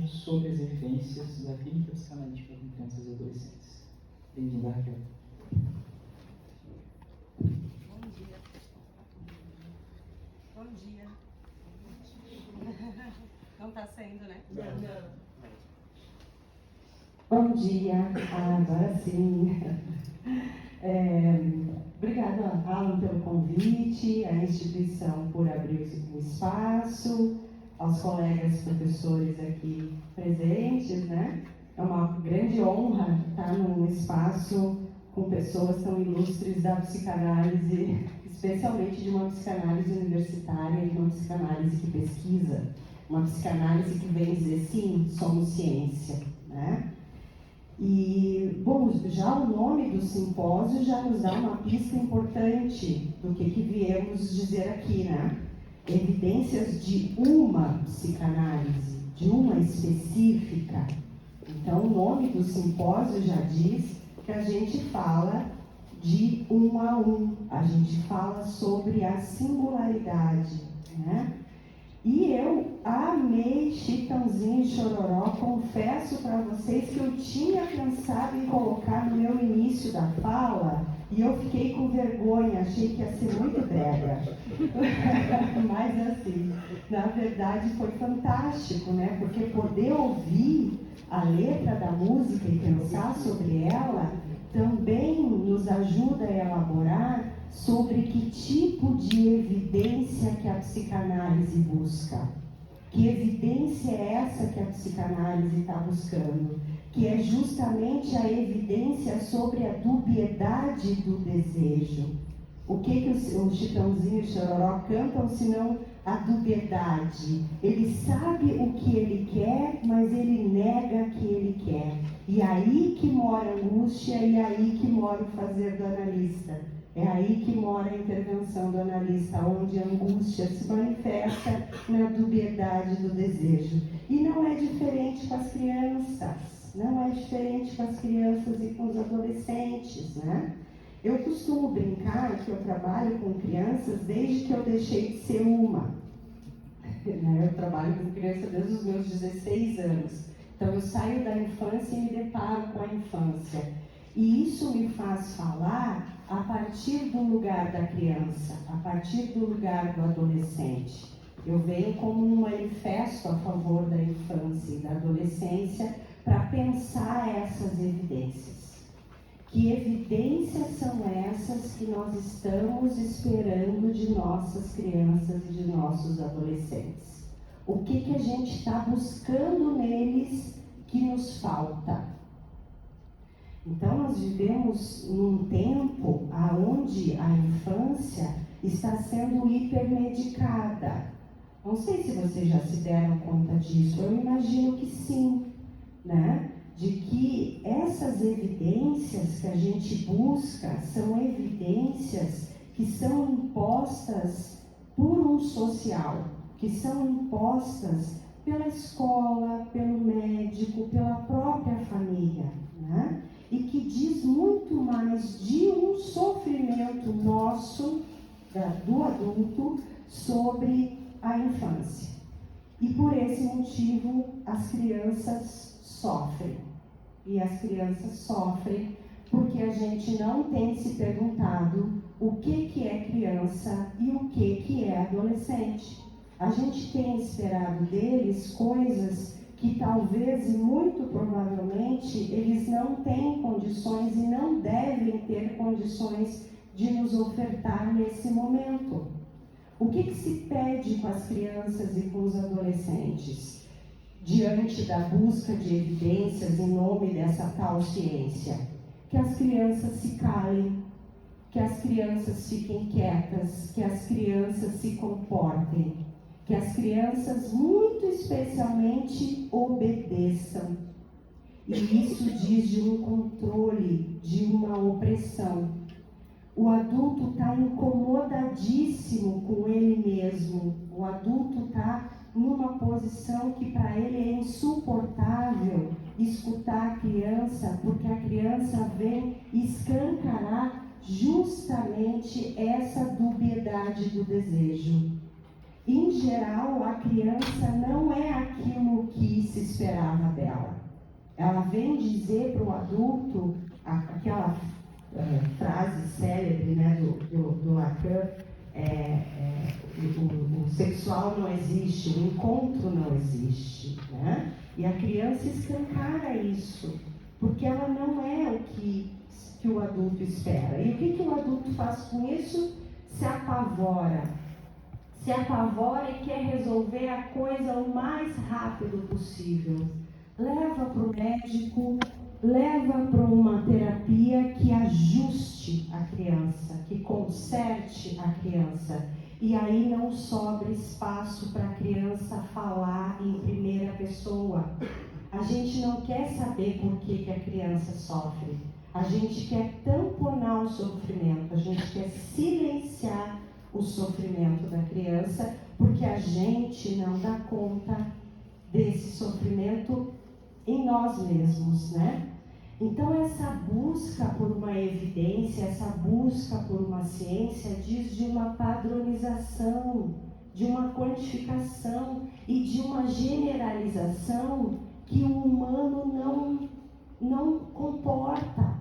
sobre as evidências da clínica psicanalítica com crianças e adolescentes. Bem-vinda, Raquel. Bom dia. Bom dia. Não está sendo, né? Não. Bom dia, agora sim. Obrigada, Alan, pelo convite, à instituição por abrir o espaço, aos colegas professores aqui presentes, né? É uma grande honra estar num espaço com pessoas tão ilustres da psicanálise, especialmente de uma psicanálise universitária e de uma psicanálise que pesquisa, uma psicanálise que vem dizer, sim, somos ciência, né? E, bom, já o nome do simpósio já nos dá uma pista importante do que viemos dizer aqui, né? Evidências de uma psicanálise, de uma específica. Então, o nome do simpósio já diz que a gente fala de um a um, a gente fala sobre a singularidade, né? E eu amei Chitãozinho e Chororó, confesso para vocês que eu tinha pensado em colocar no meu início da fala e eu fiquei com vergonha, achei que ia ser muito brega. Mas assim, na verdade foi fantástico, né? Porque poder ouvir a letra da música e pensar sobre ela também nos ajuda a elaborar sobre que tipo de evidência que a psicanálise busca. Que evidência é essa que a psicanálise está buscando? Que é justamente a evidência sobre a dubiedade do desejo. O que o Chitãozinho e o Chororó cantam, senão a dubiedade? Ele sabe o que ele quer, mas ele nega que ele quer. E aí que mora a angústia, e aí que mora o fazer do analista. É aí que mora a intervenção do analista, onde a angústia se manifesta na dubiedade do desejo. E não é diferente com as crianças, não é diferente com as crianças e com os adolescentes, né? Eu costumo brincar que eu trabalho com crianças desde que eu deixei de ser uma. Eu trabalho com criança desde os meus 16 anos. Então eu saio da infância e me deparo com a infância. E isso me faz falar a partir do lugar da criança, a partir do lugar do adolescente. Eu venho como um manifesto a favor da infância e da adolescência para pensar essas evidências. Que evidências são essas que nós estamos esperando de nossas crianças e de nossos adolescentes? O que a gente está buscando neles que nos falta? Então, nós vivemos num tempo onde a infância está sendo hipermedicada. Não sei se vocês já se deram conta disso, eu imagino que sim, né? De que essas evidências que a gente busca são evidências que são impostas por um social, que são impostas pela escola, pelo médico, pela própria família, né? E que diz muito mais de um sofrimento nosso, do adulto, sobre a infância. E por esse motivo as crianças sofrem. E as crianças sofrem porque a gente não tem se perguntado o que é criança e o que é adolescente. A gente tem esperado deles coisas que talvez e muito provavelmente eles não têm condições e não devem ter condições de nos ofertar nesse momento. O que se pede com as crianças e com os adolescentes diante da busca de evidências em nome dessa tal ciência? Que as crianças se calem, que as crianças fiquem quietas, que as crianças se comportem, que as crianças, muito especialmente, obedeçam. E isso diz de um controle, de uma opressão. O adulto está incomodadíssimo com ele mesmo. O adulto está numa posição que para ele é insuportável escutar a criança, porque a criança vem escancarar justamente essa dubiedade do desejo. Em geral, a criança não é aquele aquilo que se esperava dela. Ela vem dizer para o adulto aquela frase célebre, né, do Lacan, o sexual não existe, o encontro não existe, né? E a criança escancara isso, porque ela não é o que o adulto espera. E o que o adulto faz com isso? Se apavora e quer resolver a coisa o mais rápido possível. Leva para o médico, leva para uma terapia que ajuste a criança, que conserte a criança. E aí não sobra espaço para a criança falar em primeira pessoa. A gente não quer saber por que a criança sofre. A gente quer tamponar o sofrimento, a gente quer silenciar o sofrimento da criança, porque a gente não dá conta desse sofrimento em nós mesmos, né? Então essa busca por uma evidência, essa busca por uma ciência diz de uma padronização, de uma quantificação e de uma generalização que o humano não comporta,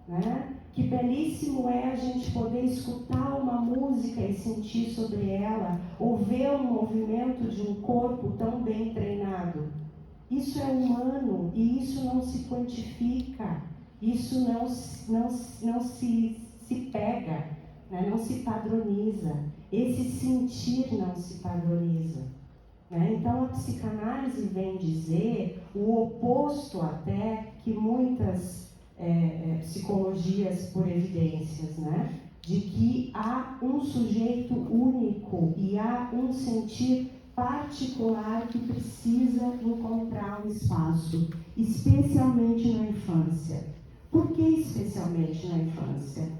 né? Que belíssimo é a gente poder escutar uma música e sentir sobre ela, ou ver um movimento de um corpo tão bem treinado. Isso é humano e isso não se quantifica, isso não se pega, né? Não se padroniza, esse sentir não se padroniza. Né? Então a psicanálise vem dizer o oposto até que muitas psicologias por evidências, né? De que há um sujeito único e há um sentir particular que precisa encontrar um espaço, especialmente na infância. Por que especialmente na infância?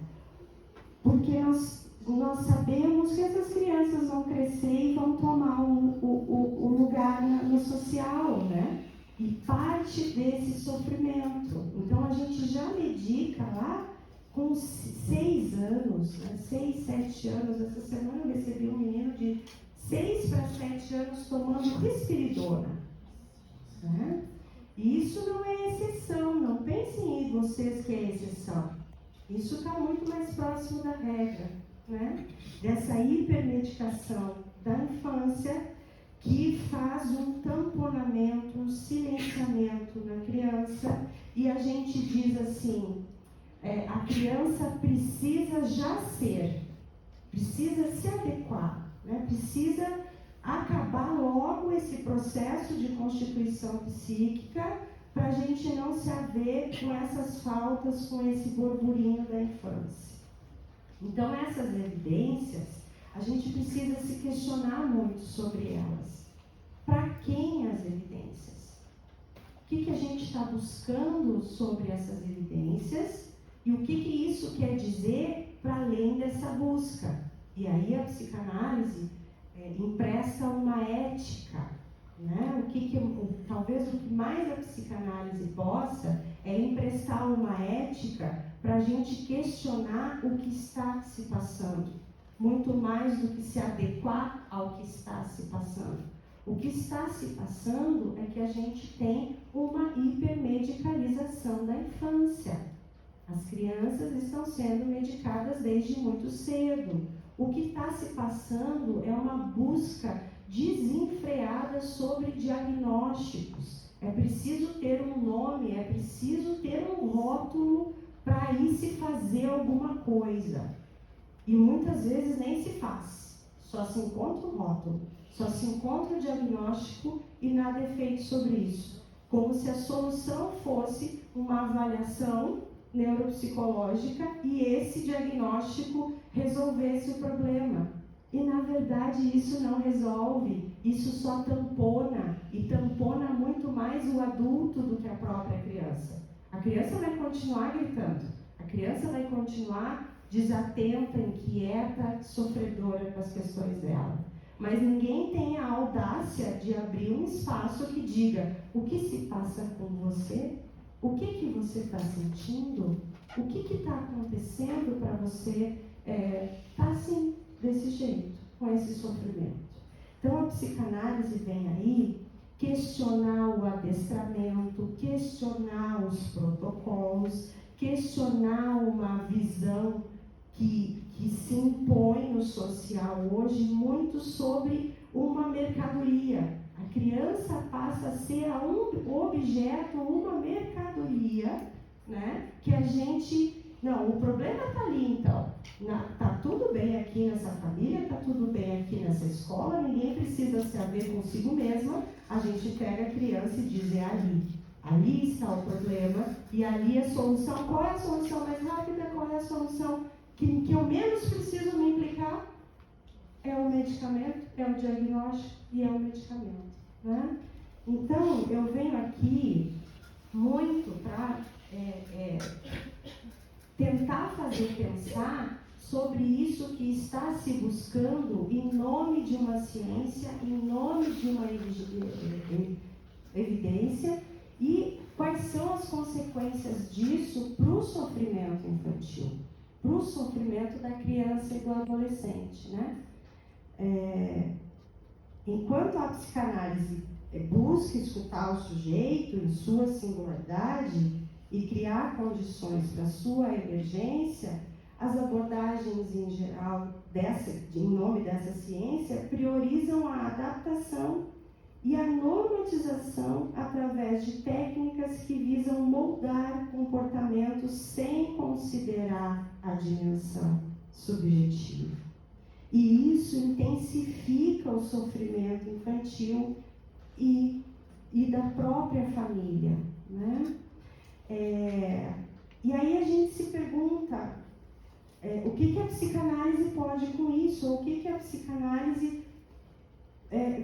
Porque nós sabemos que essas crianças vão crescer e vão tomar o lugar no social, né? E parte desse sofrimento. Então a gente já medica lá com 6 anos, né? 6, 7 anos. Essa semana eu recebi um menino de 6 para 7 anos tomando risperidona, né? E isso não é exceção, não pensem em vocês que é exceção. Isso está muito mais próximo da regra, né? Dessa hipermedicação da infância que faz um tamponamento, um silenciamento na criança, e a gente diz assim, a criança precisa precisa se adequar, né? Precisa acabar logo esse processo de constituição psíquica para a gente não se haver com essas faltas, com esse burburinho da infância. Então essas evidências, a gente precisa se questionar muito sobre elas. Para quem as evidências? O que a gente está buscando sobre essas evidências e o que isso quer dizer para além dessa busca? E aí a psicanálise empresta uma ética, né? Talvez o que mais a psicanálise possa é emprestar uma ética para a gente questionar o que está se passando, muito mais do que se adequar ao que está se passando. O que está se passando é que a gente tem uma hipermedicalização da infância. As crianças estão sendo medicadas desde muito cedo. O que está se passando é uma busca desenfreada sobre diagnósticos. É preciso ter um nome, é preciso ter um rótulo para aí se fazer alguma coisa. E muitas vezes nem se faz. Só se encontra o rótulo, só se encontra o diagnóstico e nada é feito sobre isso. Como se a solução fosse uma avaliação neuropsicológica e esse diagnóstico resolvesse o problema. E na verdade isso não resolve, isso só tampona, e tampona muito mais o adulto do que a própria criança. A criança vai continuar gritando, a criança vai continuar desatenta, inquieta, sofredora com as questões dela. Mas ninguém tem a audácia de abrir um espaço que diga o que se passa com você, o que você está sentindo, o que está acontecendo para você estar assim, desse jeito, com esse sofrimento. Então, a psicanálise vem aí questionar o adestramento, questionar os protocolos, questionar uma visão que se impõe no social hoje muito sobre uma mercadoria. A criança passa a ser um objeto, uma mercadoria, né? Que a gente... Não, o problema está ali, então. Está tudo bem aqui nessa família, está tudo bem aqui nessa escola, ninguém precisa se haver consigo mesma. A gente pega a criança e diz, é ali. Ali está o problema e ali a solução. Qual é a solução mais rápida? Qual é a solução que eu menos preciso me implicar? É o medicamento, é o diagnóstico e é o medicamento, né? Então, eu venho aqui muito para tentar fazer pensar sobre isso que está se buscando em nome de uma ciência, em nome de uma evidência, e quais são as consequências disso para o sofrimento infantil, para o sofrimento da criança e do adolescente, né? Enquanto a psicanálise busca escutar o sujeito em sua singularidade e criar condições para sua emergência, as abordagens em geral, em nome dessa ciência, priorizam a adaptação e a normatização através de técnicas que visam moldar comportamentos sem considerar a dimensão subjetiva. E isso intensifica o sofrimento infantil e da própria família, né? E aí a gente se pergunta o que a psicanálise pode com isso, ou o que a psicanálise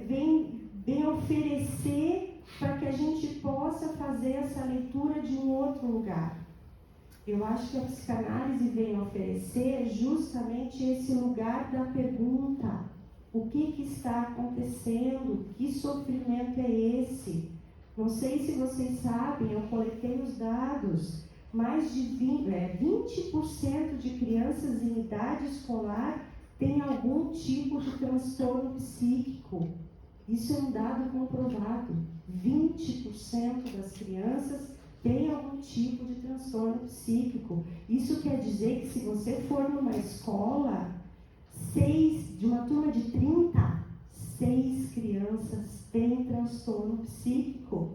vem oferecer para que a gente possa fazer essa leitura de um outro lugar. Eu acho que a psicanálise vem oferecer justamente esse lugar da pergunta: o que está acontecendo? Que sofrimento é esse? Não sei se vocês sabem, eu coletei os dados, mais de 20% de crianças em idade escolar têm algum tipo de transtorno psíquico. Isso é um dado comprovado. 20% das crianças têm algum tipo de transtorno psíquico. Isso quer dizer que se você for numa escola, de uma turma de 30, 6 crianças têm transtorno psíquico,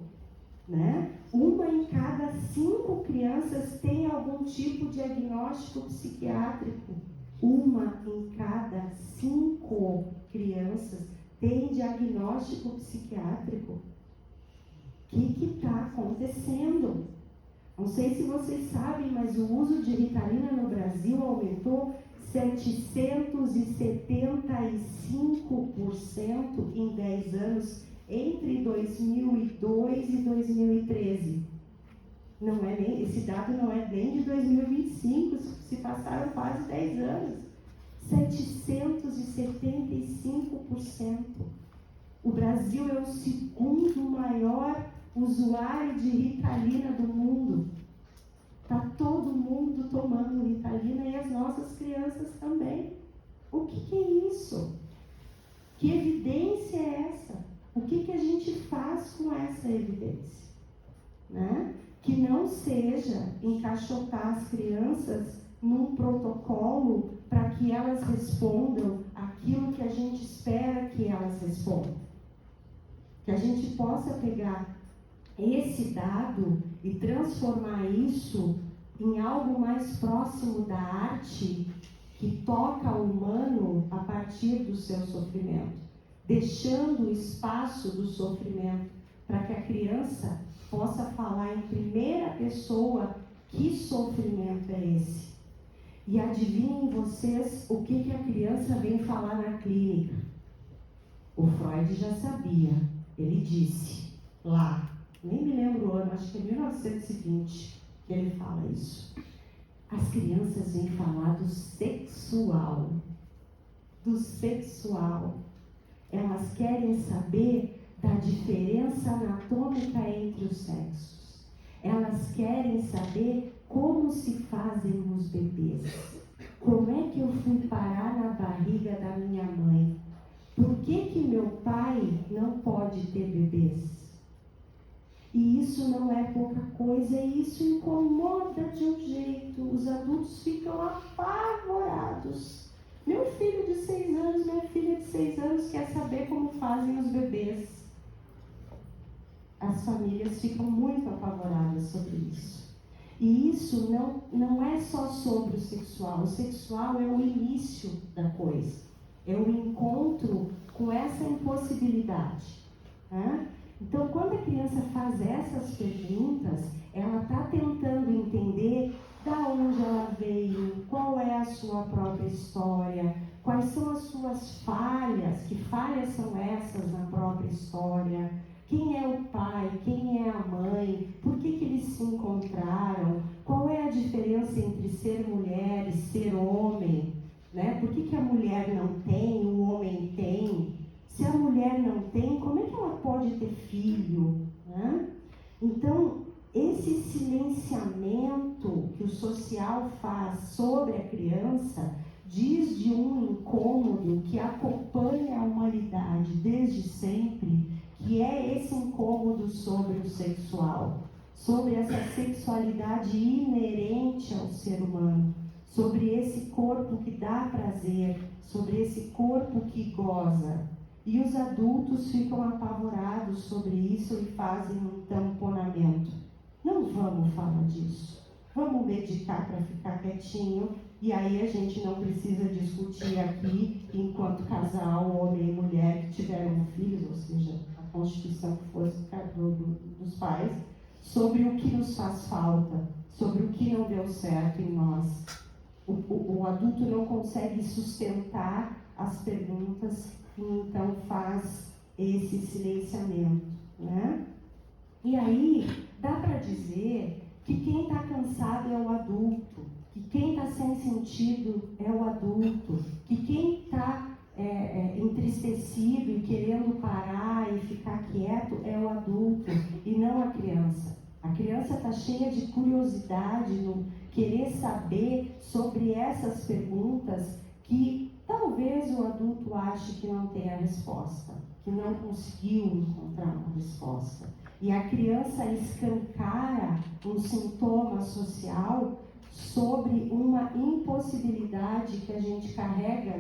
né? 1 em cada 5 crianças tem algum tipo de diagnóstico psiquiátrico. 1 em cada 5 crianças tem diagnóstico psiquiátrico. O que está acontecendo? Não sei se vocês sabem, mas o uso de Ritalina no Brasil aumentou 775% em 10 anos, entre 2002 e 2013. Esse dado não é nem de 2025, se passaram quase 10 anos. 775%. O Brasil é o segundo maior usuário de Ritalina do mundo. Está todo mundo tomando Ritalina e as nossas crianças também. O que é isso? Que evidência é essa? O que a gente faz com essa evidência? Né? Que não seja encaixotar as crianças num protocolo para que elas respondam aquilo que a gente espera que elas respondam. Que a gente possa pegar esse dado e transformar isso em algo mais próximo da arte que toca o humano a partir do seu sofrimento, deixando o espaço do sofrimento para que a criança possa falar em primeira pessoa que sofrimento é esse. E adivinhem vocês o que a criança vem falar na clínica. O Freud já sabia, ele disse lá, nem me lembro o ano, acho que é 1920 que ele fala isso. As crianças vêm falar do sexual. Do sexual. Elas querem saber da diferença anatômica entre os sexos. Elas querem saber como se fazem os bebês. Como é que eu fui parar na barriga da minha mãe? Por que meu pai não pode ter bebês? E isso não é pouca coisa, e isso incomoda de um jeito. Os adultos ficam apavorados. Meu filho de 6 anos, minha filha de 6 anos quer saber como fazem os bebês. As famílias ficam muito apavoradas sobre isso. E isso não é só sobre o sexual. O sexual é o início da coisa. É o encontro com essa impossibilidade. Né? Então, quando a criança faz essas perguntas, ela está tentando entender da onde ela veio, qual é a sua própria história, quais são as suas falhas, que falhas são essas na própria história, quem é o pai, quem é a mãe, por que eles se encontraram, qual é a diferença entre ser mulher e ser homem, né? Por que a mulher não tem, o homem tem? Se a mulher não tem, como é que ela pode ter filho? Né? Então, esse silenciamento que o social faz sobre a criança diz de um incômodo que acompanha a humanidade desde sempre, que é esse incômodo sobre o sexual, sobre essa sexualidade inerente ao ser humano, sobre esse corpo que dá prazer, sobre esse corpo que goza. E os adultos ficam apavorados sobre isso e fazem um tamponamento. Não vamos falar disso. Vamos medicar para ficar quietinho. E aí a gente não precisa discutir aqui, enquanto casal, homem e mulher que tiveram filhos, ou seja, a constituição que fosse dos pais, sobre o que nos faz falta, sobre o que não deu certo em nós. O adulto não consegue sustentar as perguntas e então faz esse silenciamento, né? E aí dá para dizer que quem está cansado é o adulto, que quem está sem sentido é o adulto, que quem está entristecido e querendo parar e ficar quieto é o adulto e não a criança. A criança está cheia de curiosidade no querer saber sobre essas perguntas que talvez o adulto ache que não tem a resposta, que não conseguiu encontrar uma resposta. E a criança escancara um sintoma social sobre uma impossibilidade que a gente carrega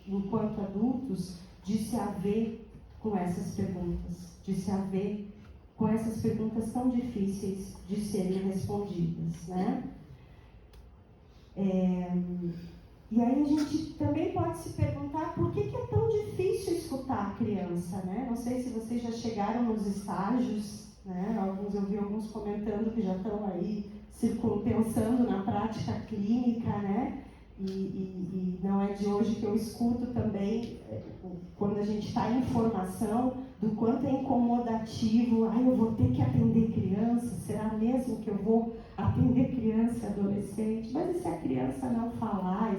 enquanto adultos de se haver com essas perguntas, de se haver com essas perguntas tão difíceis de serem respondidas, né? E aí a gente também pode se perguntar por que é tão difícil escutar a criança, né? Não sei se vocês já chegaram nos estágios, né? Eu vi alguns comentando que já estão aí pensando na prática clínica, né? E não é de hoje que eu escuto também, quando a gente está em formação, do quanto é incomodativo. Eu vou ter que atender criança, será mesmo que eu vou atender criança e adolescente? Mas e se a criança não falar,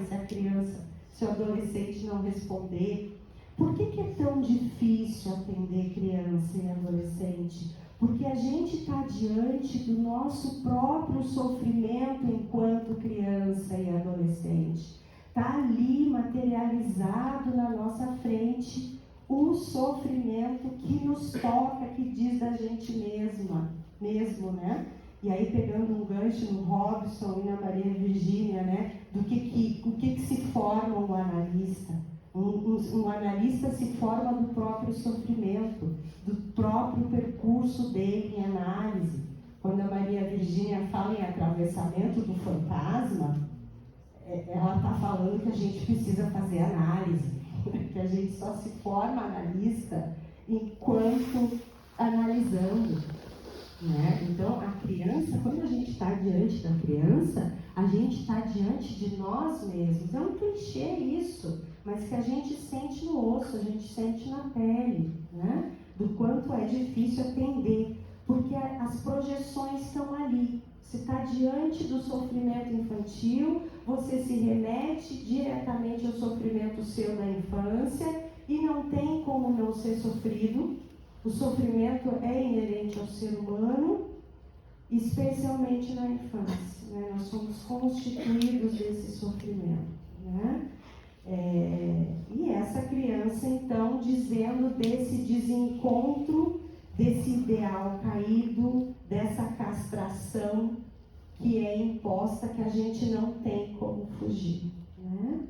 se o adolescente não responder? Por que é tão difícil atender criança e adolescente? Porque a gente está diante do nosso próprio sofrimento enquanto criança e adolescente. Está ali materializado na nossa frente o sofrimento que nos toca, que diz da gente mesmo, né? E aí, pegando um gancho no Robson e na Maria Virgínia, né? O que se forma um analista? Um analista se forma do próprio sofrimento, do próprio percurso dele em análise. Quando a Maria Virgínia fala em atravessamento do fantasma, ela está falando que a gente precisa fazer análise, que a gente só se forma analista enquanto analisando, né? Então, a criança, quando a gente está diante da criança, a gente está diante de nós mesmos. É um clichê isso, mas que a gente sente no osso, a gente sente na pele, né? Do quanto é difícil atender, porque as projeções estão ali. Se está diante do sofrimento infantil, você se remete diretamente ao sofrimento seu da infância e não tem como não ser sofrido. O sofrimento é inerente ao ser humano, especialmente na infância, né? Nós somos constituídos desse sofrimento, né? E essa criança, então, dizendo desse desencontro, desse ideal caído, dessa castração que é imposta, que a gente não tem como fugir, né?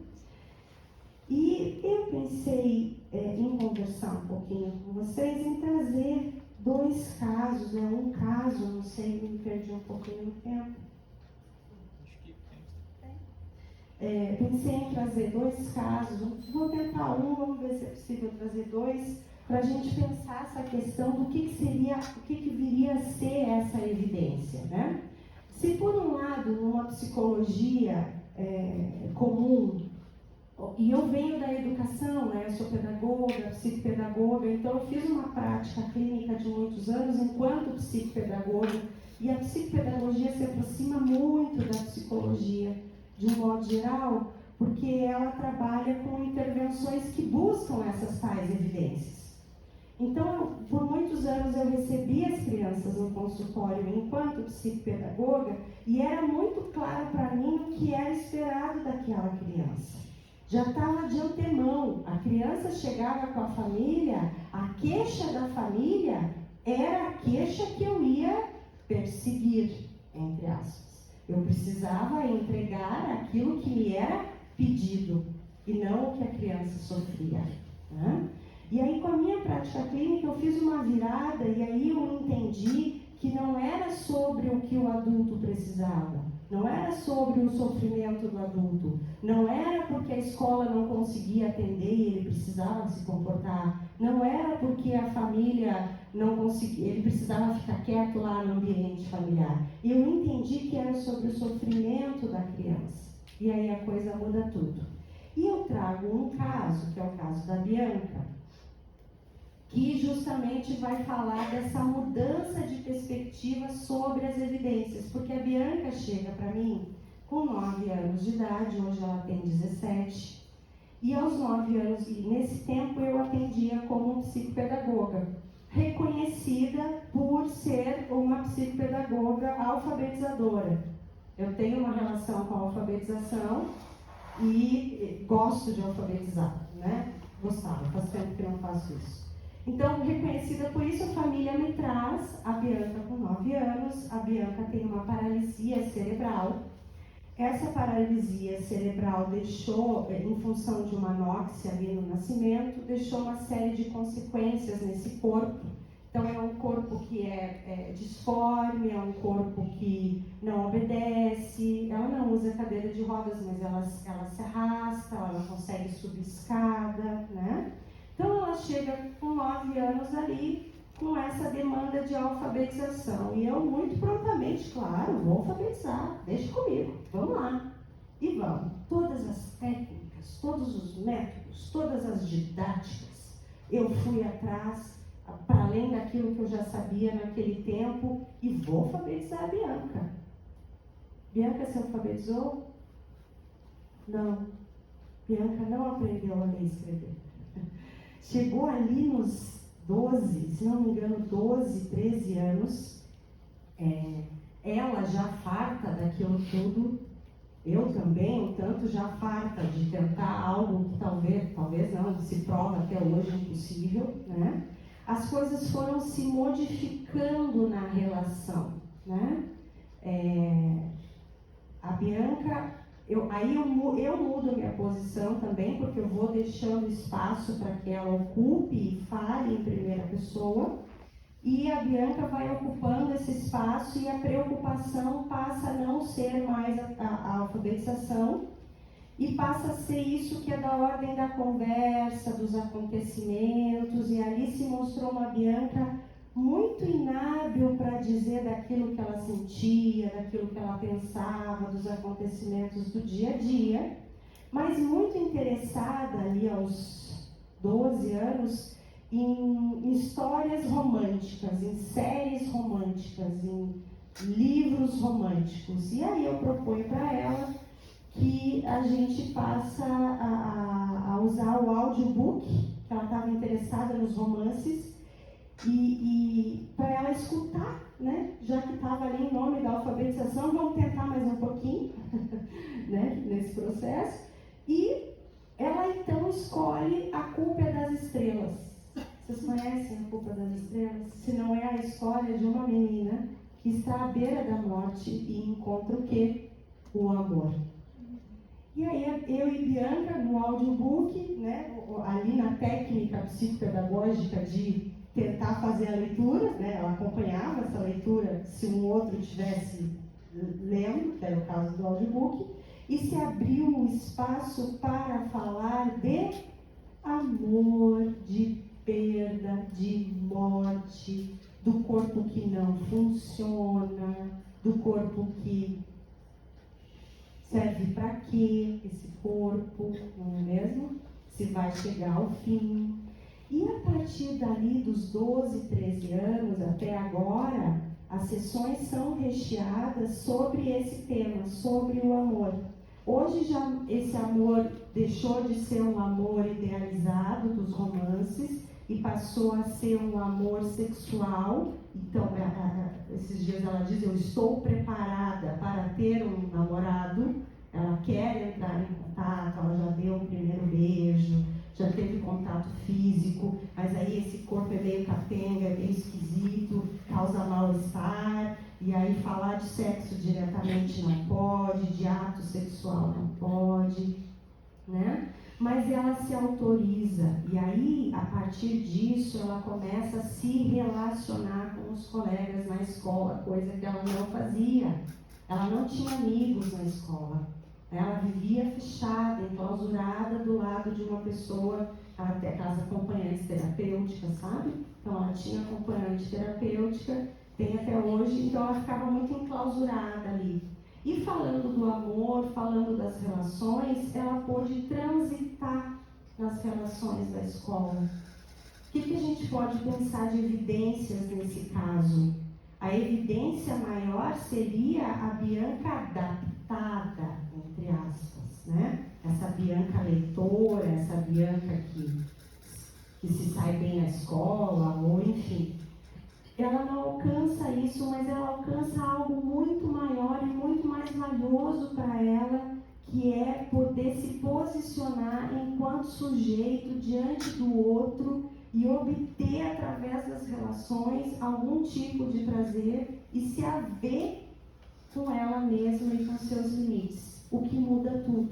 E eu pensei em conversar um pouquinho com vocês, em trazer 2 casos, né? Um caso, não sei, me perdi um pouquinho no tempo. Acho que tem. Pensei em trazer 2 casos, vou tentar um, vamos ver se é possível trazer 2, para a gente pensar essa questão do que seria, o que viria a ser essa evidência, né? Se por um lado, numa psicologia comum, e eu venho da educação, né? Eu sou pedagoga, psicopedagoga, então eu fiz uma prática clínica de muitos anos enquanto psicopedagoga, e a psicopedagogia se aproxima muito da psicologia, de um modo geral, porque ela trabalha com intervenções que buscam essas tais evidências. Então, por muitos anos eu recebi as crianças no consultório enquanto psicopedagoga, e era muito claro para mim o que era esperado daquela criança. Já estava de antemão, a criança chegava com a família, a queixa da família era a queixa que eu ia perseguir, entre aspas. Eu precisava entregar aquilo que me era pedido, e não o que a criança sofria, né? E aí, com a minha prática clínica, eu fiz uma virada, e aí eu entendi que não era sobre o que o adulto precisava, não era sobre o sofrimento do adulto, não era porque a escola não conseguia atender e ele precisava se comportar, não era porque a família não conseguia, ele precisava ficar quieto lá no ambiente familiar. Eu entendi que era sobre o sofrimento da criança, e aí a coisa muda tudo. E eu trago um caso, que é o caso da Bianca, que justamente vai falar dessa mudança de perspectiva sobre as evidências, porque a Bianca chega para mim com 9 anos de idade, hoje ela tem 17, e aos 9 anos, e nesse tempo eu atendia como psicopedagoga, reconhecida por ser uma psicopedagoga alfabetizadora. Eu tenho uma relação com a alfabetização e gosto de alfabetizar, né? Gostava, faz tempo que não faço isso. Então, reconhecida por isso, a família me traz a Bianca com 9 anos. A Bianca tem uma paralisia cerebral. Essa paralisia cerebral deixou, em função de uma anóxia ali no nascimento, deixou uma série de consequências nesse corpo. Então, é um corpo que é disforme, é um corpo que não obedece, ela não usa cadeira de rodas, mas ela se arrasta, ela não consegue subir escada, né? Então, ela chega com 9 anos ali, com essa demanda de alfabetização. E eu, muito prontamente, claro, vou alfabetizar, deixa comigo, vamos lá. E vamos. Todas as técnicas, todos os métodos, todas as didáticas, eu fui atrás, para além daquilo que eu já sabia naquele tempo, e vou alfabetizar a Bianca. Bianca se alfabetizou? Não. Bianca não aprendeu a ler e escrever. Chegou ali nos 12, se não me engano, 12, 13 anos, ela já farta daquilo tudo, eu também, um tanto já farta de tentar algo que talvez não, se prova até hoje impossível, né? As coisas foram se modificando na relação, né? A Bianca... Eu mudo a minha posição também, porque eu vou deixando espaço para que ela ocupe e fale em primeira pessoa, e a Bianca vai ocupando esse espaço, e a preocupação passa a não ser mais a alfabetização, e passa a ser isso que é da ordem da conversa, dos acontecimentos, e ali se mostrou uma Bianca muito inábil para dizer daquilo que ela sentia, daquilo que ela pensava, dos acontecimentos do dia a dia, mas muito interessada ali aos 12 anos em histórias românticas, em séries românticas, em livros românticos. E aí eu proponho para ela que a gente passa a usar o audiobook, que ela estava interessada nos romances, e para ela escutar, né? Já que estava ali em nome da alfabetização, vamos tentar mais um pouquinho né? Nesse processo. E Ela então escolhe A Culpa é das Estrelas. Vocês conhecem A Culpa das Estrelas? Se não é a história de uma menina que está à beira da morte e encontra o quê? O amor. E aí eu e Bianca, no audiobook, né, ali na técnica psicopedagógica de tentar fazer a leitura, né, ela acompanhava essa leitura se um outro estivesse lendo, que era o caso do audiobook, e se abriu um espaço para falar de amor, de perda, de morte, do corpo que não funciona, do corpo que serve para quê esse corpo, não é mesmo? Se vai chegar ao fim. E a partir dali dos 12, 13 anos até agora, as sessões são recheadas sobre esse tema, sobre o amor. Hoje já esse amor deixou de ser um amor idealizado dos romances e passou a ser um amor sexual. Então, esses dias ela diz, eu estou preparada para ter um namorado. Ela quer entrar em contato, ela já deu um primeiro beijo, já teve contato físico, mas aí esse corpo é meio capenga, é meio esquisito, causa mal-estar, e aí falar de sexo diretamente não pode, de ato sexual não pode, né? Mas ela se autoriza, e aí, a partir disso, ela começa a se relacionar com os colegas na escola, coisa que ela não fazia. Ela não tinha amigos na escola. Ela vivia fechada, enclausurada do lado de uma pessoa, aquelas acompanhantes terapêuticas, sabe? Então ela tinha acompanhante terapêutica, tem até hoje, então ela ficava muito enclausurada ali. E falando do amor, falando das relações, ela pôde transitar nas relações da escola. O que a gente pode pensar de evidências nesse caso? A evidência maior seria a Bianca adaptada, entre aspas, né? Essa Bianca leitora, essa Bianca que se sai bem na escola, ou enfim. Ela não alcança isso, mas ela alcança algo muito maior e muito mais valioso para ela, que é poder se posicionar enquanto sujeito diante do outro e obter, através das relações, algum tipo de prazer e se haver com ela mesma e com seus limites, o que muda tudo.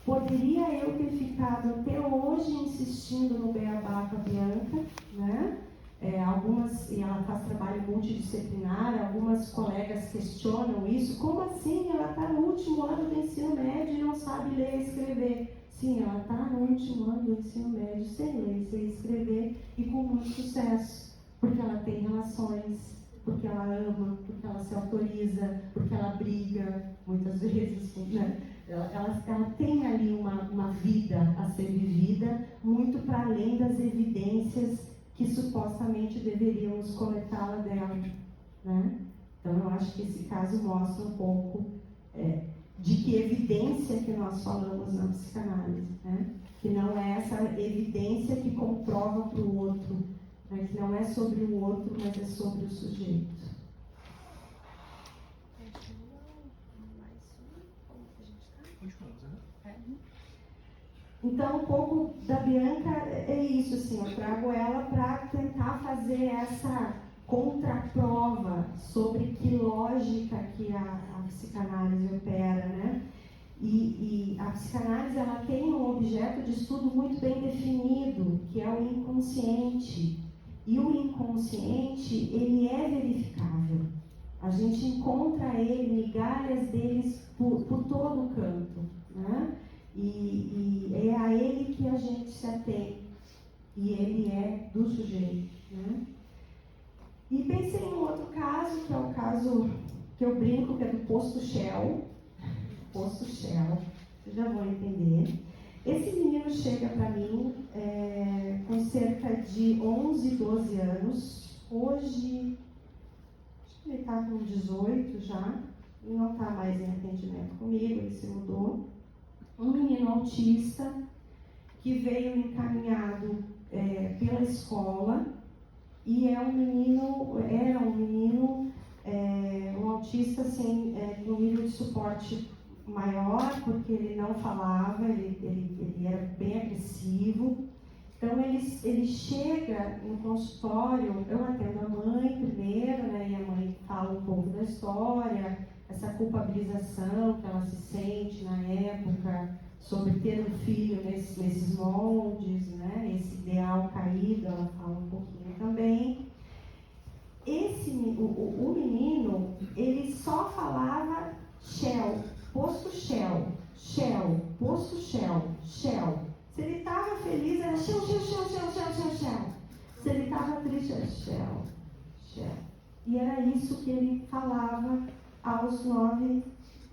Poderia eu ter ficado até hoje insistindo no beabá com a Bianca, né? E ela faz trabalho multidisciplinar, algumas colegas questionam isso. Como assim? Ela está no último ano do ensino médio e não sabe ler e escrever. Sim, ela está no último ano do ensino médio sem ler, sem escrever e com muito sucesso. Porque ela tem relações, porque ela ama, porque ela se autoriza, porque ela briga, muitas vezes, né? Ela tem ali uma vida a ser vivida, muito para além das evidências que supostamente deveríamos coletá-la dela, né? Então eu acho que esse caso mostra um pouco de que evidência que nós falamos na psicanálise, né? Que não é essa evidência que comprova para o outro, né? Que não é sobre o outro, mas é sobre o sujeito. Então, um pouco da Bianca é isso, assim, eu trago ela para tentar fazer essa contraprova sobre que lógica que a psicanálise opera, né? E a psicanálise, ela tem um objeto de estudo muito bem definido, que é o inconsciente. E o inconsciente, ele é verificável. A gente encontra ele, migalhas deles por todo o canto, né? E é a ele que a gente se atém, e ele é do sujeito, né? E pensei em um outro caso, que é o caso que eu brinco, que é do posto Shell. Posto Shell, vocês já vão entender. Esse menino chega para mim com cerca de 11, 12 anos. Hoje, acho que ele está com 18 já, e não está mais em atendimento comigo, ele se mudou. Um menino autista que veio encaminhado pela escola e era um menino um autista assim, com nível de suporte maior, porque ele não falava, ele era bem agressivo. Então ele chega no consultório, eu atendo a mãe primeiro, né, e a mãe fala um pouco da história, essa culpabilização que ela se sente na época sobre ter um filho nesses moldes, né, esse ideal caído, ela fala um pouquinho também. O menino, ele só falava Shell, posto Shell, Shell, posto Shell, Shell. Se ele estava feliz, era Shell, Shell, Shell, Shell, Shell, Shell, Shell. Se ele estava triste, era Shell, Shell. E era isso que ele falava aos 9,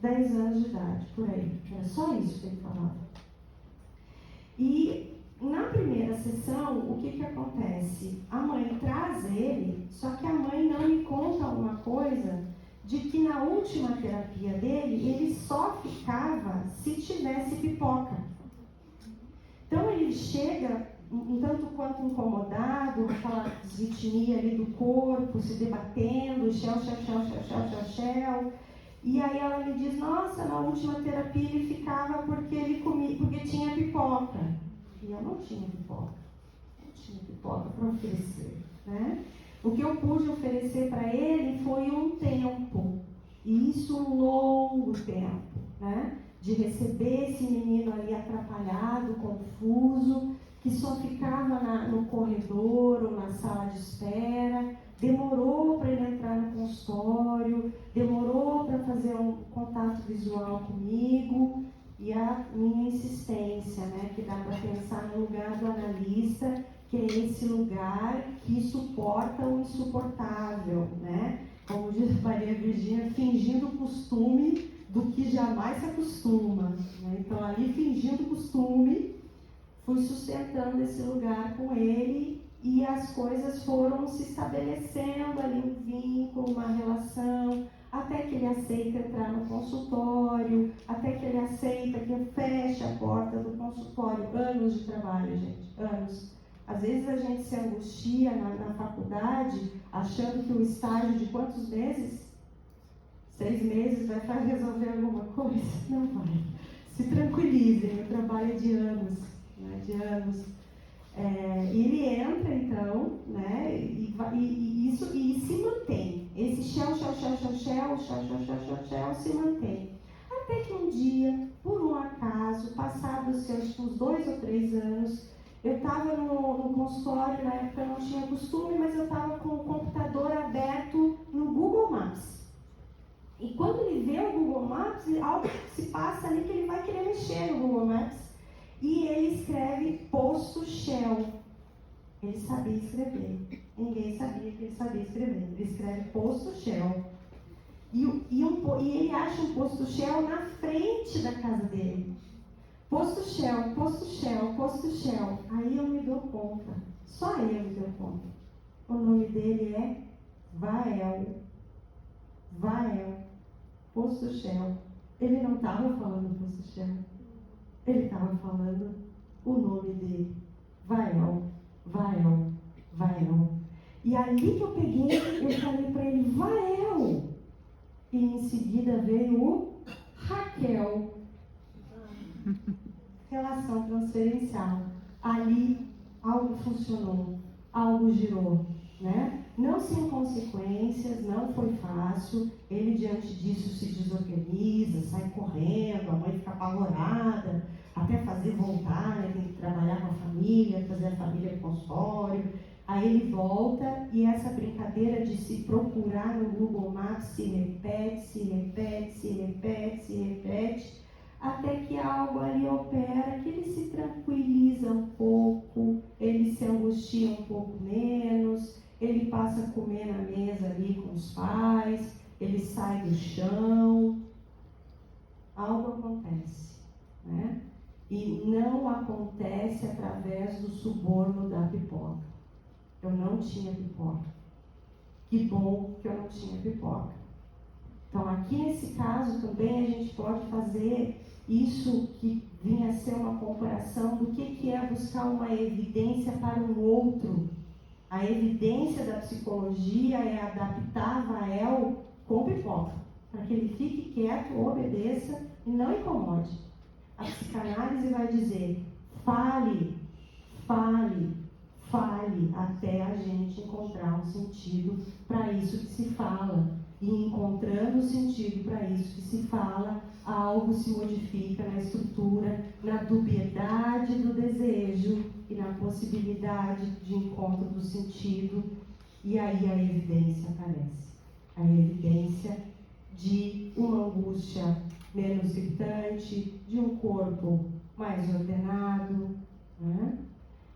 10 anos de idade, por aí. Era só isso que ele falava. E na primeira sessão, o que acontece? A mãe traz ele, só que a mãe não me conta uma coisa de que na última terapia dele, ele só ficava se tivesse pipoca. Então ele chega um tanto quanto incomodado, com aquela desvitmia ali do corpo, se debatendo, shell, shell, shell, shell, shell, shell, shell. E aí ela me diz, nossa, na última terapia ele ficava porque ele comia, porque tinha pipoca. E eu não tinha pipoca para oferecer, né? O que eu pude oferecer para ele foi um tempo, e isso um longo tempo, né? De receber esse menino ali atrapalhado, confuso, que só ficava no corredor ou na sala de espera, demorou para ele entrar no consultório, demorou para fazer um contato visual comigo, e a minha insistência, né, que dá para pensar no lugar do analista, que é esse lugar que suporta o insuportável, né? Como diz Maria Virgínia, fingindo o costume do que jamais se acostuma, né? Então, ali, fingindo o costume, fui sustentando esse lugar com ele e as coisas foram se estabelecendo ali, um vínculo, uma relação, até que ele aceita entrar no consultório, até que ele aceita que eu feche a porta do consultório. Anos de trabalho, gente, anos. Às vezes a gente se angustia na faculdade, achando que o estágio de quantos meses? 6 meses vai resolver alguma coisa? Não vai. Se tranquilizem, o trabalho é de anos, né? De anos. Ele entra, então, né? E se mantém. Esse shell se mantém. Até que um dia, por um acaso, passados uns 2 ou 3 anos, eu estava no consultório, na época eu não tinha costume, mas eu estava com o computador aberto no Google Maps. E quando ele vê o Google Maps, algo se passa ali que ele vai querer mexer no Google Maps. E ele escreve posto Shell. Ele sabia escrever. Ninguém sabia que ele sabia escrever. Ele escreve posto Shell. E ele acha um posto Shell na frente da casa dele. Posto Shell, posto Shell, posto Shell. Aí eu me dou conta. Só eu me dou conta. O nome dele é Vael. Vael. Posto Shell. Ele não estava falando posto Shell. Ele estava falando o nome dele. Vael. Vael. Vael. E ali que eu peguei, eu falei para ele, Vael. E em seguida veio o Raquel. Relação transferencial. Ali algo funcionou, algo girou, né? Não sem consequências, não foi fácil. Ele diante disso se desorganiza, sai correndo, a mãe fica apavorada, até fazer voltar, né? Tem que trabalhar com a família, fazer a família no consultório. Aí ele volta e essa brincadeira de se procurar no Google Maps se repete, até que algo ali opera, que ele se tranquiliza um pouco, ele se angustia um pouco menos, ele passa a comer na mesa ali com os pais, ele sai do chão, algo acontece, né? E não acontece através do suborno da pipoca. Eu não tinha pipoca. Que bom que eu não tinha pipoca. Então, aqui nesse caso também a gente pode fazer isso que vinha a ser uma comparação do que é buscar uma evidência para um outro. A evidência da psicologia é adaptar Vael com pipoca. para que ele fique quieto, obedeça e não incomode. A psicanálise vai dizer: fale, fale, fale, até a gente encontrar um sentido para isso que se fala. E encontrando o sentido para isso que se fala, algo se modifica na estrutura, na dubiedade do desejo e na possibilidade de encontro do sentido. E aí a evidência aparece. A evidência de uma angústia menos gritante, de um corpo mais ordenado, né?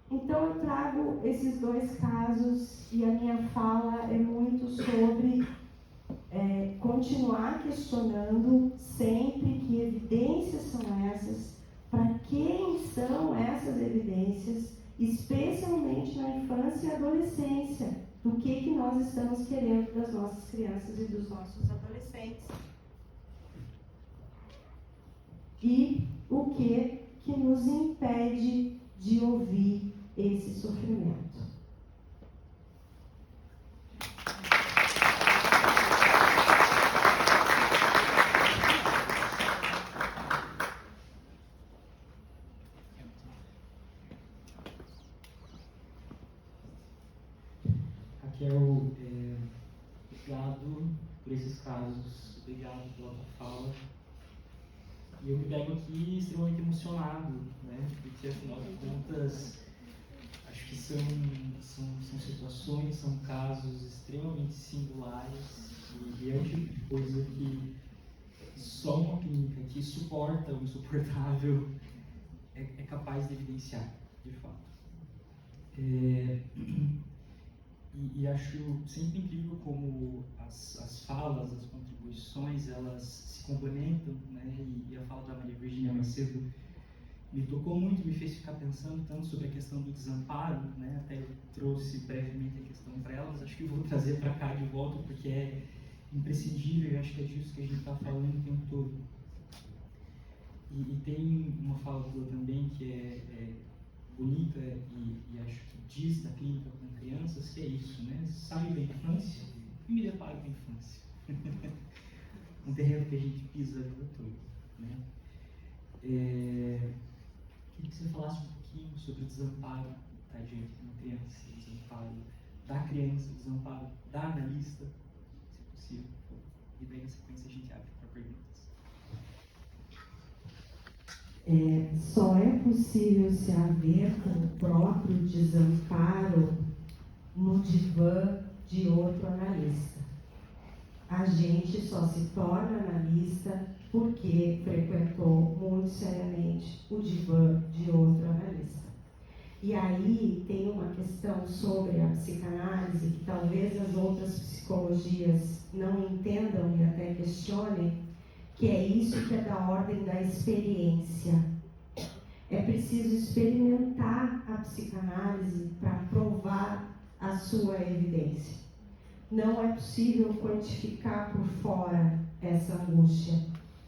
Então eu trago esses dois casos e a minha fala é muito sobre continuar questionando sempre que evidências são essas, para quem são essas evidências, especialmente na infância e adolescência, do que nós estamos querendo das nossas crianças e dos nossos adolescentes. E o que nos impede de ouvir esse sofrimento. Raquel, obrigado por esses casos, obrigado pela tua fala. E eu me pego aqui extremamente emocionado, né? Porque afinal de contas, acho que são situações, são casos extremamente singulares e é o tipo de coisa que só uma clínica que suporta o insuportável é capaz de evidenciar, de fato. E acho sempre incrível como as falas, as contribuições, elas se complementam, né? E a fala da Maria Virgínia mais cedo me tocou muito, me fez ficar pensando tanto sobre a questão do desamparo, né? Até eu trouxe brevemente a questão para ela, mas acho que eu vou trazer para cá de volta porque é imprescindível e acho que é disso que a gente está falando o tempo todo. E tem uma fala tua também que é bonita e acho que diz da clínica com crianças que é isso, né? Saio da infância e me deparo com a infância. Um terreno que a gente pisa a vida toda, né? Queria que você falasse um pouquinho sobre o desamparo da diante de uma criança, o desamparo da criança, o desamparo da analista, se possível. E daí na sequência a gente abre para perguntas. Só é possível se haver com o próprio desamparo no divã de outro analista. A gente só se torna analista porque frequentou muito seriamente o divã de outro analista. E aí tem uma questão sobre a psicanálise que talvez as outras psicologias não entendam e até questionem, que é isso que é da ordem da experiência. É preciso experimentar a psicanálise para provar a sua evidência. Não é possível quantificar por fora essa angústia.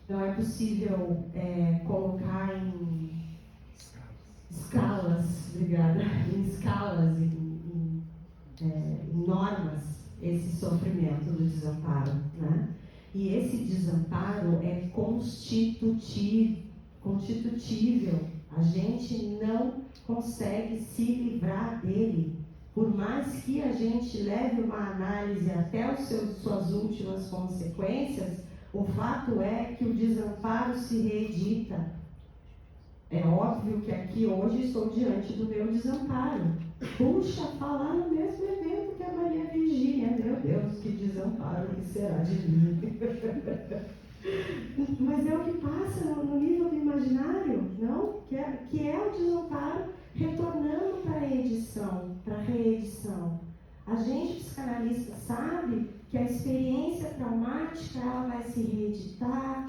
Não é possível colocar em escalas, obrigada, em escalas, em normas, esse sofrimento do desamparo, né? E esse desamparo é constitutível. A gente não consegue se livrar dele. Por mais que a gente leve uma análise até suas últimas consequências, o fato é que o desamparo se reedita. É óbvio que aqui hoje estou diante do meu desamparo. Puxa, falar no mesmo evento que a Maria Virgínia. Meu Deus, que desamparo que será de mim. Mas é o que passa no nível do imaginário, não? Que é o desamparo retornando para a edição, para a reedição. A gente, psicanalista, sabe que a experiência traumática ela vai se reeditar,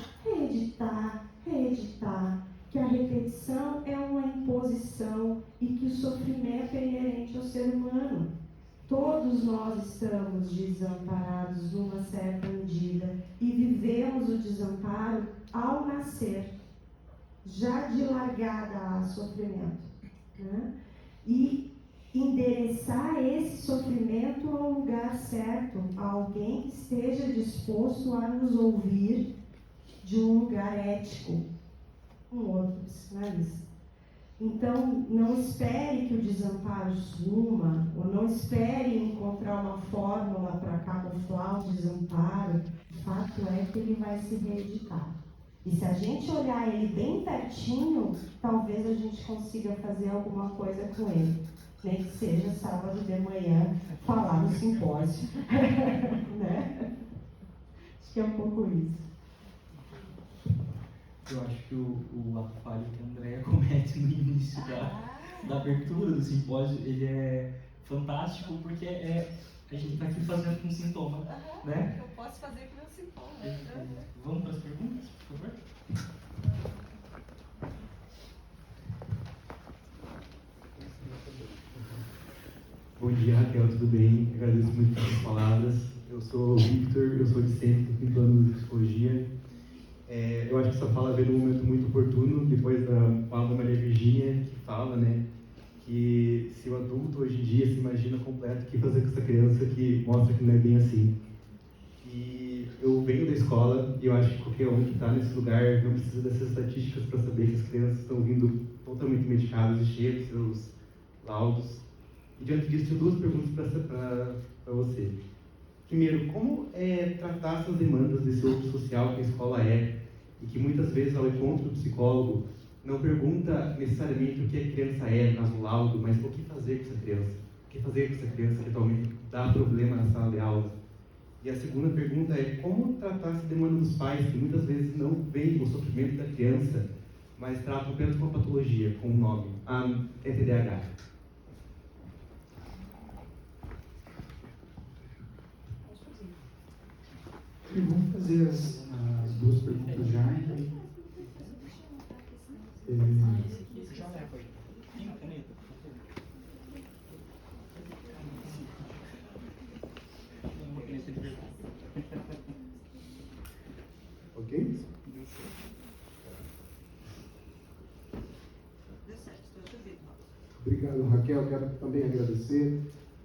que a repetição é uma imposição e que o sofrimento é inerente ao ser humano. Todos nós estamos desamparados numa certa medida e vivemos o desamparo ao nascer, já de largada a sofrimento, né? E endereçar esse sofrimento ao lugar certo a alguém que esteja disposto a nos ouvir de um lugar ético, um outro psicanalista. Então, não espere que o desamparo suma, ou não espere encontrar uma fórmula para camuflar o desamparo. O fato é que ele vai se reeditar. E se a gente olhar ele bem pertinho, talvez a gente consiga fazer alguma coisa com ele. Nem que seja sábado de manhã falar no simpósio. Né? Acho que é um pouco isso. Eu acho que o ato falho que a Andrea comete no início da abertura do simpósio, ele é fantástico, porque a gente está aqui fazendo com sintoma, né? Eu posso fazer com meu sintoma. Vamos para as perguntas, por favor? Bom dia, Raquel, tudo bem? Agradeço muito pelas palavras. Eu sou o Victor, eu sou discente do quinto ano de psicologia. Eu acho que essa fala veio num momento muito oportuno, depois da fala da Maria Virgínia, que fala, né, que se o adulto hoje em dia se imagina completo, o que fazer com essa criança, que mostra que não é bem assim. E eu venho da escola e eu acho que qualquer um que está nesse lugar não precisa dessas estatísticas para saber que as crianças estão vindo totalmente medicadas e cheias de seus laudos. E diante disso, tenho duas perguntas para você. Primeiro, como tratar essas demandas desse outro social que a escola é, e que muitas vezes, ao encontro do psicólogo, não pergunta necessariamente o que a criança é, no laudo, mas o que fazer com essa criança? O que fazer com essa criança que atualmente dá problema na sala de aula? E a segunda pergunta é, como tratar essa demanda dos pais, que muitas vezes não veem o sofrimento da criança, mas tratam apenas com a patologia, com o nome, é TDAH? Vamos fazer as duas perguntas já. Já leva aí. Tem uma caneta? Uma caneta de verdade. Ok? Deu certo, estou te ouvindo. Obrigado, Raquel. Quero também agradecer